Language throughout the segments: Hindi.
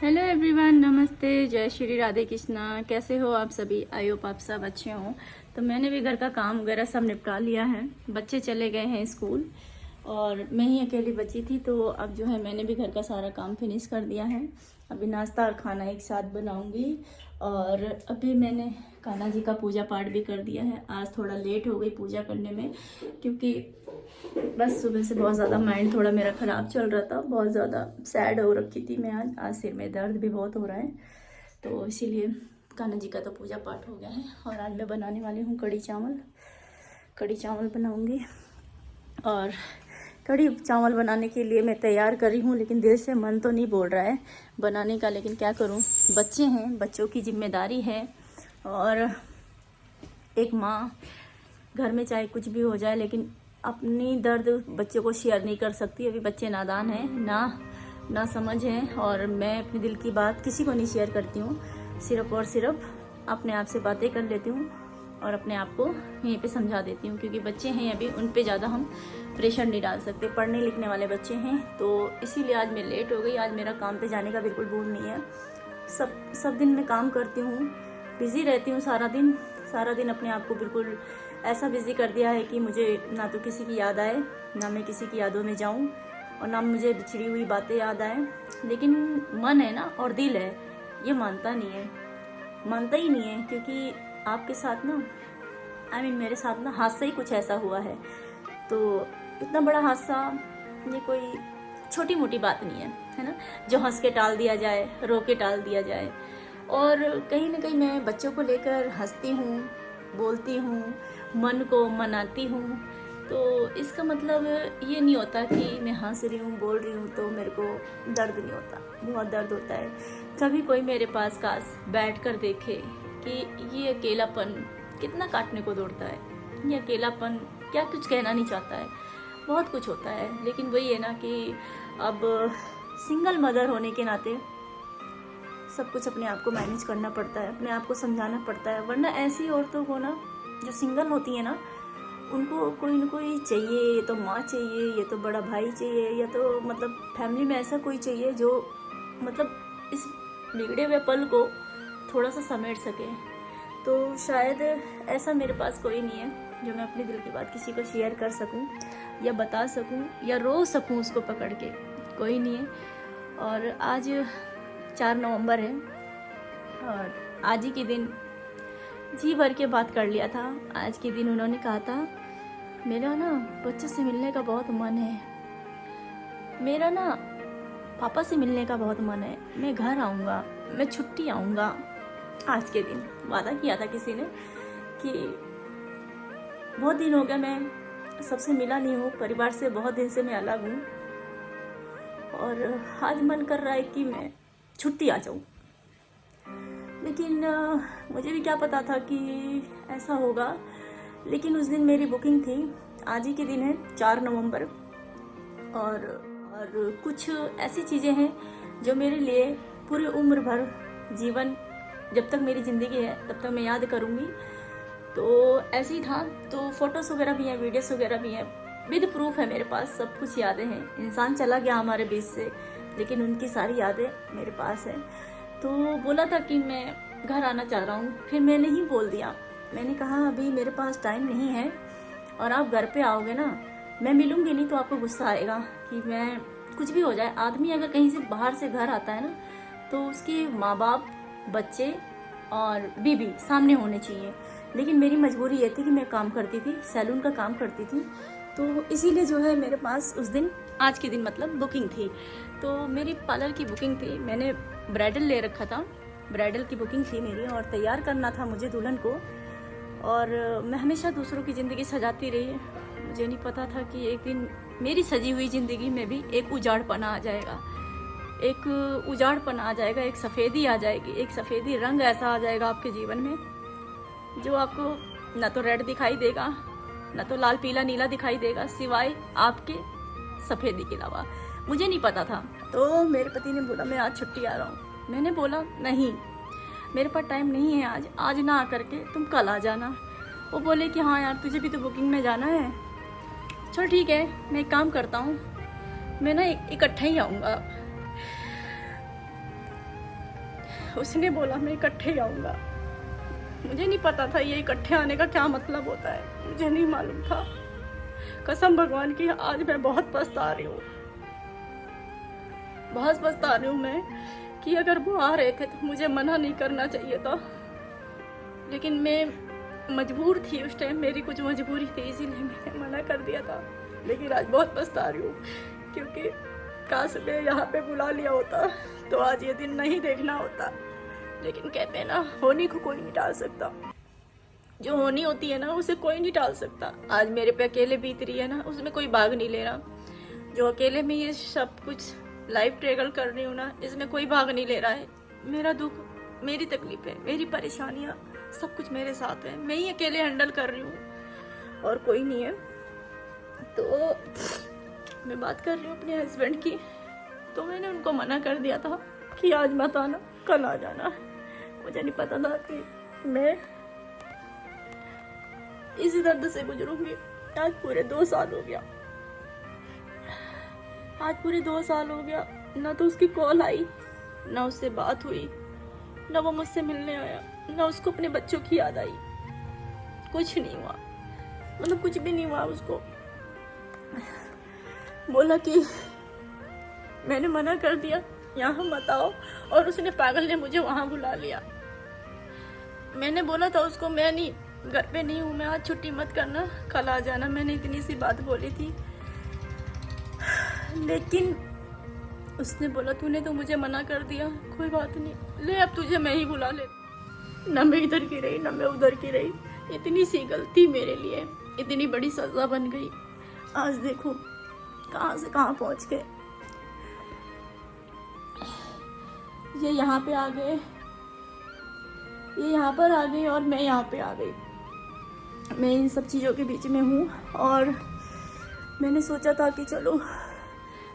हेलो एवरीवन, नमस्ते, जय श्री राधे कृष्णा। कैसे हो आप सभी? आई होप आप सब अच्छे हो। तो मैंने भी घर का काम वगैरह सब निपटा लिया है। बच्चे चले गए हैं स्कूल और मैं ही अकेली बची थी। तो अब जो है मैंने भी घर का सारा काम फिनिश कर दिया है। अभी नाश्ता और खाना एक साथ बनाऊंगी। और अभी मैंने कान्हा जी का पूजा पाठ भी कर दिया है। आज थोड़ा लेट हो गई पूजा करने में, क्योंकि बस सुबह से बहुत ज़्यादा माइंड थोड़ा मेरा ख़राब चल रहा था। बहुत ज़्यादा सैड हो रखी थी मैं। आज सिर में दर्द भी बहुत हो रहा है, तो इसीलिए कान्हा जी का तो पूजा पाठ हो गया है। और आज मैं बनाने वाली हूँ कढ़ी चावल बनाऊँगी। और कढ़ी चावल बनाने के लिए मैं तैयार कर रही हूँ, लेकिन दिल से मन तो नहीं बोल रहा है बनाने का। लेकिन क्या करूँ, बच्चे हैं, बच्चों की जिम्मेदारी है। और एक माँ घर में चाहे कुछ भी हो जाए, लेकिन अपनी दर्द बच्चे को शेयर नहीं कर सकती। अभी बच्चे नादान हैं, ना समझ हैं। और मैं अपने दिल की बात किसी को नहीं शेयर करती हूँ। सिर्फ और सिर्फ अपने आप से बातें कर लेती हूँ और अपने आप को यहीं पे समझा देती हूँ, क्योंकि बच्चे हैं अभी, उन पे ज़्यादा हम प्रेशर नहीं डाल सकते। पढ़ने लिखने वाले बच्चे हैं, तो इसीलिए आज मैं लेट हो गई। आज मेरा काम पे जाने का बिल्कुल मूड नहीं है। सब दिन मैं काम करती हूँ, बिज़ी रहती हूँ सारा दिन अपने आप को बिल्कुल ऐसा बिज़ी कर दिया है कि मुझे ना तो किसी की याद आए, ना मैं किसी की यादों में जाऊं, और ना मुझे बिछड़ी हुई बातें याद आए। लेकिन मन है ना, और दिल है, ये मानता ही नहीं है। क्योंकि आपके साथ ना मेरे साथ ना हादसा ही कुछ ऐसा हुआ है। तो इतना बड़ा हादसा, ये कोई छोटी मोटी बात नहीं है ना, जो हंस के टाल दिया जाए, रो के टाल दिया जाए। और कहीं ना कहीं मैं बच्चों को लेकर हंसती हूँ, बोलती हूँ, मन को मनाती हूँ। तो इसका मतलब ये नहीं होता कि मैं हंस रही हूँ, बोल रही हूँ तो मेरे को दर्द नहीं होता। बहुत दर्द होता है। कभी कोई मेरे पास काश बैठ कर देखे कि ये अकेलापन कितना काटने को दौड़ता है, ये अकेलापन क्या कुछ कहना नहीं चाहता है। बहुत कुछ होता है, लेकिन वही है ना कि अब सिंगल मदर होने के नाते सब कुछ अपने आप को मैनेज करना पड़ता है, अपने आप को समझाना पड़ता है। वरना ऐसी औरतों को ना, जो सिंगल होती है ना, उनको कोई ना कोई चाहिए। ये तो माँ चाहिए, ये तो बड़ा भाई चाहिए, या तो मतलब फैमिली में ऐसा कोई चाहिए जो मतलब इस बिगड़े हुए पल को थोड़ा सा समेट सके। तो शायद ऐसा मेरे पास कोई नहीं है जो मैं अपने दिल की बात किसी को शेयर कर सकूं, या बता सकूं, या रो सकूं उसको पकड़ के। कोई नहीं है। और आज 4 नवंबर है, और आज ही के दिन जी भर के बात कर लिया था। आज के दिन उन्होंने कहा था, मेरा ना बच्चे से मिलने का बहुत मन है, मेरा ना पापा से मिलने का बहुत मन है, मैं घर आऊँगा, मैं छुट्टी आऊँगा। आज के दिन वादा किया था किसी ने कि बहुत दिन हो गया मैं सबसे मिला नहीं हूँ, परिवार से बहुत दिन से मैं अलग हूँ, और आज मन कर रहा है कि मैं छुट्टी आ जाऊँ। लेकिन मुझे भी क्या पता था कि ऐसा होगा। लेकिन उस दिन मेरी बुकिंग थी। आज ही के दिन है 4 नवंबर। और कुछ ऐसी चीज़ें हैं जो मेरे लिए पूरी उम्र भर, जीवन जब तक मेरी ज़िंदगी है तब तक मैं याद करूँगी। तो ऐसे ही था। तो फोटोज़ वगैरह भी हैं, वीडियोस वगैरह भी हैं, विद प्रूफ है मेरे पास। सब कुछ यादें हैं। इंसान चला गया हमारे बीच से, लेकिन उनकी सारी यादें मेरे पास हैं। तो बोला था कि मैं घर आना चाह रहा हूँ। फिर मैंने ही बोल दिया, मैंने कहा अभी मेरे पास टाइम नहीं है, और आप घर पे आओगे ना, मैं मिलूँगी नहीं तो आपको गुस्सा आएगा कि मैं कुछ भी हो जाए। आदमी अगर कहीं से बाहर से घर आता है ना, तो उसके माँ बाप, बच्चे और बीबी सामने होने चाहिए। लेकिन मेरी मजबूरी ये थी कि मैं काम करती थी, सैलून का काम करती थी। तो इसीलिए जो है मेरे पास उस दिन, आज के दिन मतलब बुकिंग थी। तो मेरी पार्लर की बुकिंग थी, मैंने ब्राइडल ले रखा था, ब्राइडल की बुकिंग थी मेरी, और तैयार करना था मुझे दुल्हन को। और मैं हमेशा दूसरों की ज़िंदगी सजाती रही। मुझे नहीं पता था कि एक दिन मेरी सजी हुई ज़िंदगी में भी एक उजाड़पना आ जाएगा, एक सफ़ेदी आ जाएगी, एक सफ़ेदी रंग ऐसा आ जाएगा आपके जीवन में, जो आपको ना तो रेड दिखाई देगा, ना तो लाल पीला नीला दिखाई देगा, सिवाय आपके सफ़ेदी के अलावा। मुझे नहीं पता था। तो मेरे पति ने बोला मैं आज छुट्टी आ रहा हूँ। मैंने बोला नहीं, मेरे पास टाइम नहीं है आज ना आकर के तुम कल आ जाना। वो बोले कि हाँ यार, तुझे भी तो बुकिंग में जाना है। चल ठीक है, मैं एक काम करता हूँ, मैं ना इकट्ठा ही आऊँगा। उसने बोला मैं इकट्ठे आऊँगा। मुझे नहीं पता था ये इकट्ठे आने का क्या मतलब होता है, मुझे नहीं मालूम था। कसम भगवान की, आज मैं बहुत पछता रही हूँ, बहुत पछता रही हूँ मैं कि अगर वो आ रहे थे तो मुझे मना नहीं करना चाहिए था, लेकिन मैं मजबूर थी उस टाइम, मेरी कुछ मजबूरी थी इसीलिए मैंने मना कर दिया था। लेकिन आज बहुत पछता रही हूँ, क्योंकि काश मैं यहाँ पे बुला लिया होता तो आज ये दिन नहीं देखना होता। लेकिन कहते हैं ना, होनी को कोई नहीं टाल सकता, जो होनी होती है ना उसे कोई नहीं टाल सकता। आज मेरे पे अकेले बीत रही है ना, उसमें कोई भाग नहीं ले रहा। जो अकेले में ये सब कुछ लाइफ ट्रेगल कर रही हूँ ना, इसमें कोई भाग नहीं ले रहा है। मेरा दुख, मेरी तकलीफें, मेरी परेशानियाँ सब कुछ मेरे साथ है, मैं ही अकेले हैंडल कर रही हूँ और कोई नहीं है। तो मैं बात कर रही हूँ अपने हस्बैंड की, तो मैंने उनको मना कर दिया था कि आज मत आना, कल आ जाना। मुझे नहीं पता था कि मैं इसी दर्द से गुजरूंगी। आज पूरे 2 साल हो गया, आज पूरे 2 साल हो गया, ना तो उसकी कॉल आई, ना उससे बात हुई, ना वो मुझसे मिलने आया, ना उसको अपने बच्चों की याद आई। कुछ नहीं हुआ, मतलब कुछ भी नहीं हुआ। उसको बोला कि मैंने मना कर दिया यहाँ मत आओ, और उसने पागल ने मुझे वहाँ बुला लिया। मैंने बोला था उसको, मैं नहीं, घर पे नहीं हूँ मैं, आज छुट्टी मत करना, कल आ जाना। मैंने इतनी सी बात बोली थी, लेकिन उसने बोला तूने तो मुझे मना कर दिया, कोई बात नहीं, ले अब तुझे मैं ही बुला ले। ना मैं इधर की रही, ना मैं उधर की रही। इतनी सी गलती मेरे लिए इतनी बड़ी सजा बन गई। आज देखो कहाँ से कहाँ पहुँच गए। ये यहाँ पे आ गए, ये यहाँ पर आ गई और मैं यहाँ पे आ गई। मैं इन सब चीज़ों के बीच में हूँ, और मैंने सोचा था कि चलो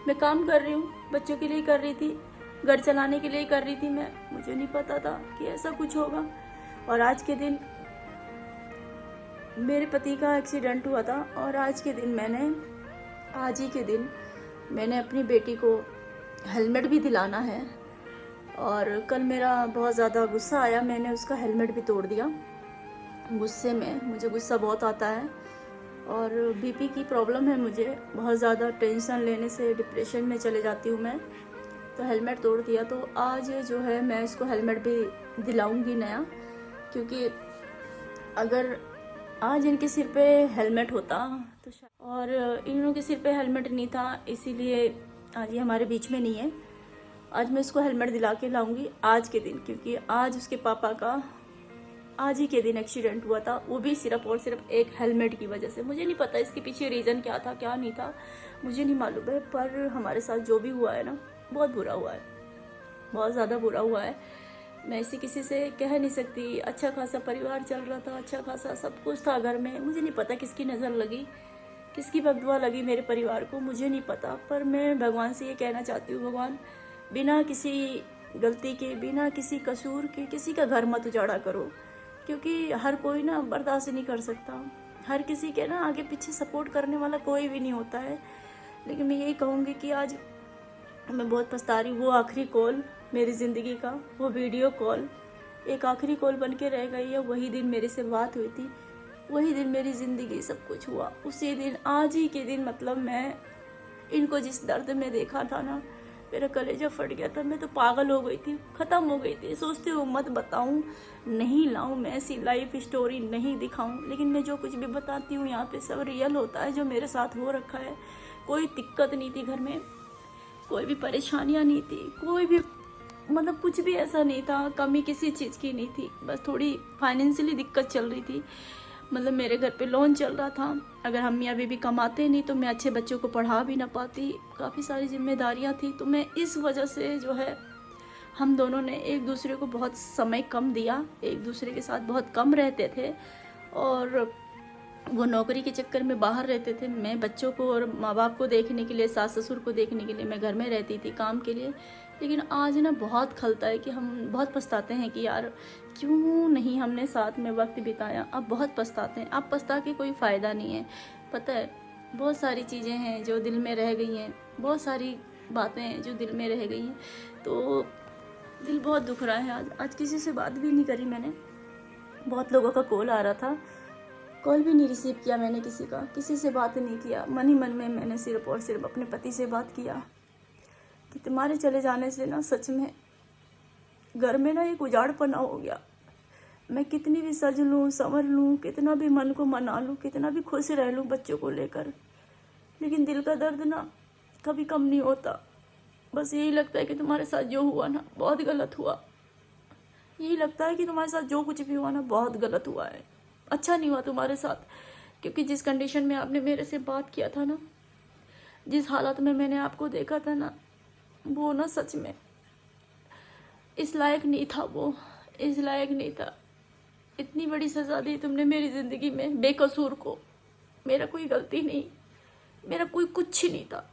मैं काम कर रही हूँ, बच्चों के लिए कर रही थी, घर चलाने के लिए कर रही थी मैं। मुझे नहीं पता था कि ऐसा कुछ होगा। और आज के दिन मेरे पति का एक्सीडेंट हुआ था, और आज ही के दिन मैंने अपनी बेटी को हेलमेट भी दिलाना है। और कल मेरा बहुत ज़्यादा गुस्सा आया, मैंने उसका हेलमेट भी तोड़ दिया। गुस्से में, मुझे गुस्सा बहुत आता है, और बीपी की प्रॉब्लम है मुझे, बहुत ज़्यादा टेंशन लेने से डिप्रेशन में चले जाती हूँ मैं। तो हेलमेट तोड़ दिया, तो आज जो है मैं इसको हेलमेट भी दिलाऊंगी नया, क्योंकि अगर आज इनके सिर पे हेलमेट होता तो और इन लोगों के सिर पे हेलमेट नहीं था, इसीलिए आज ये हमारे बीच में नहीं है। आज मैं इसको हेलमेट दिला के लाऊंगी आज के दिन, क्योंकि आज उसके पापा का आज ही के दिन एक्सीडेंट हुआ था, वो भी सिर्फ और सिर्फ एक हेलमेट की वजह से। मुझे नहीं पता इसके पीछे रीज़न क्या था क्या नहीं था, मुझे नहीं मालूम है, पर हमारे साथ जो भी हुआ है ना, बहुत बुरा हुआ है, बहुत ज़्यादा बुरा हुआ है। मैं इसे किसी से कह नहीं सकती। अच्छा खासा परिवार चल रहा था, अच्छा खासा सब कुछ था घर में। मुझे नहीं पता किसकी नज़र लगी, किसकी बददुआ लगी मेरे परिवार को, मुझे नहीं पता। पर मैं भगवान से ये कहना चाहती हूँ, भगवान बिना किसी गलती के, बिना किसी कसूर के किसी का घर मत उजाड़ा करो, क्योंकि हर कोई ना बर्दाश्त नहीं कर सकता। हर किसी के ना आगे पीछे सपोर्ट करने वाला कोई भी नहीं होता है। लेकिन मैं यही कहूँगी कि आज मैं बहुत पछता रही हूँ। वो आखिरी कॉल मेरी ज़िंदगी का, वो वीडियो कॉल एक आखिरी कॉल बन के रह गई है। वही दिन मेरे से बात हुई थी, वही दिन मेरी ज़िंदगी सब कुछ हुआ, उसी दिन, आज ही के दिन। मतलब मैं इनको जिस दर्द में देखा था ना, मेरा कलेजा फट गया था। मैं तो पागल हो गई थी, ख़त्म हो गई थी। सोचती हूँ मत बताऊँ, नहीं लाऊँ, मैं ऐसी लाइफ स्टोरी नहीं दिखाऊँ, लेकिन मैं जो कुछ भी बताती हूँ यहाँ पे सब रियल होता है, जो मेरे साथ हो रखा है। कोई दिक्कत नहीं थी घर में, कोई भी परेशानियाँ नहीं थी, कोई भी मतलब कुछ भी ऐसा नहीं था, कमी किसी चीज़ की नहीं थी। बस थोड़ी फाइनेंशियली दिक्कत चल रही थी। मतलब मेरे घर पे लोन चल रहा था, अगर हम अभी भी कमाते नहीं तो मैं अच्छे बच्चों को पढ़ा भी ना पाती। काफ़ी सारी जिम्मेदारियां थी, तो मैं इस वजह से जो है, हम दोनों ने एक दूसरे को बहुत समय कम दिया, एक दूसरे के साथ बहुत कम रहते थे। और वो नौकरी के चक्कर में बाहर रहते थे, मैं बच्चों को और माँ बाप को देखने के लिए, सास ससुर को देखने के लिए मैं घर में रहती थी काम के लिए। लेकिन आज ना बहुत खलता है कि हम बहुत पछताते हैं कि यार क्यों नहीं हमने साथ में वक्त बिताया। अब बहुत पछताते हैं। अब पछता के कोई फ़ायदा नहीं है। पता है, बहुत सारी चीज़ें हैं जो दिल में रह गई हैं, बहुत सारी बातें हैं जो दिल में रह गई हैं, तो दिल बहुत दुख रहा है। आज किसी से बात भी नहीं करी मैंने। बहुत लोगों का कॉल आ रहा था, कॉल भी नहीं रिसीव किया मैंने, किसी से बात नहीं किया। मन ही मन में मैंने सिर्फ और सिर्फ अपने पति से बात किया कि तुम्हारे चले जाने से ना सच में घर में ना एक उजाड़पना हो गया। मैं कितनी भी सज लूँ संवर लूँ, कितना भी मन को मना लूँ, कितना भी खुश रह लूँ बच्चों को लेकर, लेकिन दिल का दर्द ना कभी कम नहीं होता। बस यही लगता है कि तुम्हारे साथ जो हुआ ना बहुत गलत हुआ। यही लगता है कि तुम्हारे साथ जो कुछ भी हुआ ना बहुत गलत हुआ है, अच्छा नहीं हुआ तुम्हारे साथ। क्योंकि जिस कंडीशन में आपने मेरे से बात किया था ना, जिस हालत में मैंने आपको देखा था ना, वो ना सच में इस लायक नहीं था, वो इस लायक नहीं था। इतनी बड़ी सज़ा दी तुमने मेरी ज़िंदगी में बेकसूर को। मेरा कोई गलती नहीं, मेरा कोई कुछ नहीं था।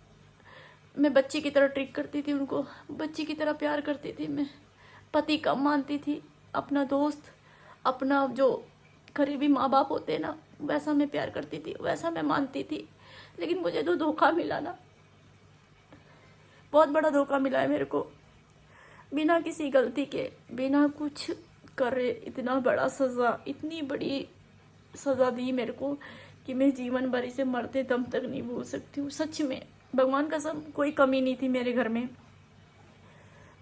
मैं बच्ची की तरह ट्रीट करती थी उनको, बच्ची की तरह प्यार करती थी। मैं पति कम मानती थी, अपना दोस्त, अपना जो करीबी माँ बाप होते हैं ना, वैसा मैं प्यार करती थी, वैसा मैं मानती थी। लेकिन मुझे तो धोखा मिला ना, बहुत बड़ा धोखा मिला है मेरे को। बिना किसी गलती के, बिना कुछ करे इतना बड़ा सज़ा, इतनी बड़ी सज़ा दी मेरे को कि मैं जीवन भर इसे मरते दम तक नहीं भूल सकती हूँ। सच में भगवान कसम कोई कमी नहीं थी मेरे घर में,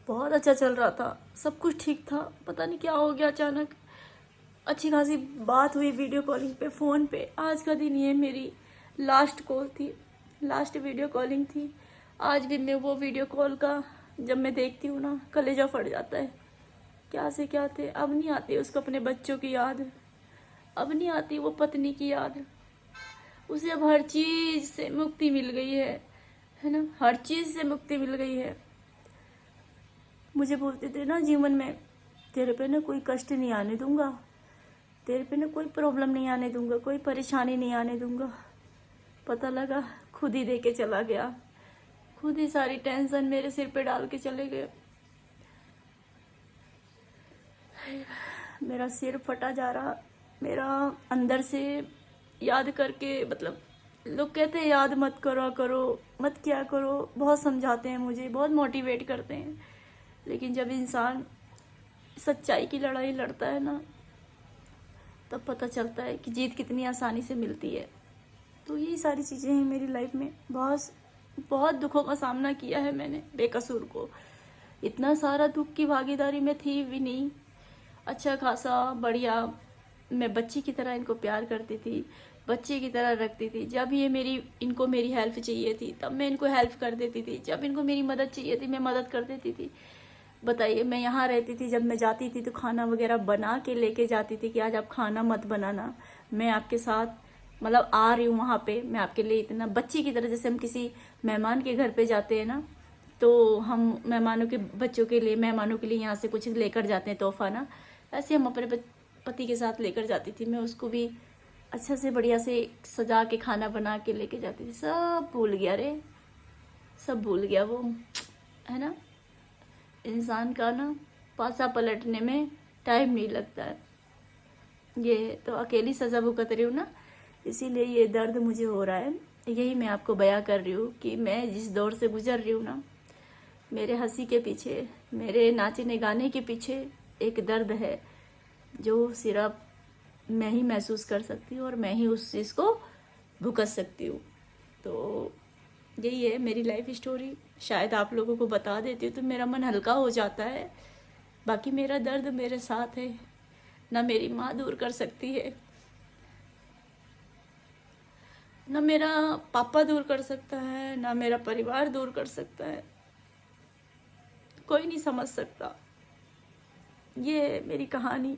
बहुत अच्छा चल रहा था, सब कुछ ठीक था। पता नहीं क्या हो गया अचानक। अच्छी खासी बात हुई वीडियो कॉलिंग पे, फ़ोन पे। आज का दिन ये मेरी लास्ट कॉल थी, लास्ट वीडियो कॉलिंग थी। आज भी मैं वो वीडियो कॉल का जब मैं देखती हूँ ना, कलेजा फट जाता है। क्या से क्या थे, अब नहीं आती उसको अपने बच्चों की याद, अब नहीं आती वो पत्नी की याद। उसे अब हर चीज़ से मुक्ति मिल गई है ना, हर चीज़ से मुक्ति मिल गई है। मुझे बोलते थे ना जीवन में, तेरे पे ना कोई कष्ट नहीं आने दूंगा, तेरे पे ना कोई प्रॉब्लम नहीं आने दूंगा, कोई परेशानी नहीं आने दूंगा। पता लगा खुद ही दे के चला गया, खुद ही सारी टेंशन मेरे सिर पे डाल के चले गए। मेरा सिर फटा जा रहा, मेरा अंदर से याद करके, मतलब लोग कहते हैं याद मत करो मत क्या करो, बहुत समझाते हैं मुझे, बहुत मोटिवेट करते हैं। लेकिन जब इंसान सच्चाई की लड़ाई लड़ता है ना, तब पता चलता है कि जीत कितनी आसानी से मिलती है। तो यही सारी चीज़ें हैं मेरी लाइफ में। बहुत दुखों का सामना किया है मैंने बेकसूर को। इतना सारा दुख की भागीदारी में थी भी नहीं, अच्छा खासा बढ़िया। मैं बच्ची की तरह इनको प्यार करती थी, बच्चे की तरह रखती थी। जब ये इनको मेरी हेल्प चाहिए थी तब मैं इनको हेल्प कर देती थी, जब इनको मेरी मदद चाहिए थी मैं मदद कर देती थी। बताइए, मैं यहाँ रहती थी, जब मैं जाती थी तो खाना वगैरह बना के लेके जाती थी कि आज आप खाना मत बनाना, मैं आपके साथ मतलब आ रही हूँ वहाँ पे, मैं आपके लिए इतना बच्ची की तरह। जैसे हम किसी मेहमान के घर पे जाते हैं ना, तो हम मेहमानों के बच्चों के लिए, मेहमानों के लिए यहाँ से कुछ लेकर जाते हैं तोहफा ना, ऐसे हम अपने पति के साथ लेकर जाती थी। मैं उसको भी अच्छा से बढ़िया से सजा के खाना बना के लेके जाती थी। सब भूल गया रे, सब भूल गया वो, है ना। इंसान का ना पासा पलटने में टाइम नहीं लगता है। ये तो अकेली सज़ा भुगत रही हूँ ना, इसीलिए ये दर्द मुझे हो रहा है। यही मैं आपको बयां कर रही हूँ कि मैं जिस दौर से गुजर रही हूँ ना, मेरे हंसी के पीछे, मेरे नाचने गाने के पीछे एक दर्द है जो सिर्फ मैं ही महसूस कर सकती हूँ और मैं ही उस चीज़ को भुगत सकती हूँ। तो यही है मेरी लाइफ स्टोरी। शायद आप लोगों को बता देती हूँ तो मेरा मन हल्का हो जाता है। बाकी मेरा दर्द मेरे साथ है, ना मेरी माँ दूर कर सकती है, ना मेरा पापा दूर कर सकता है, ना मेरा परिवार दूर कर सकता है, कोई नहीं समझ सकता। ये है मेरी कहानी।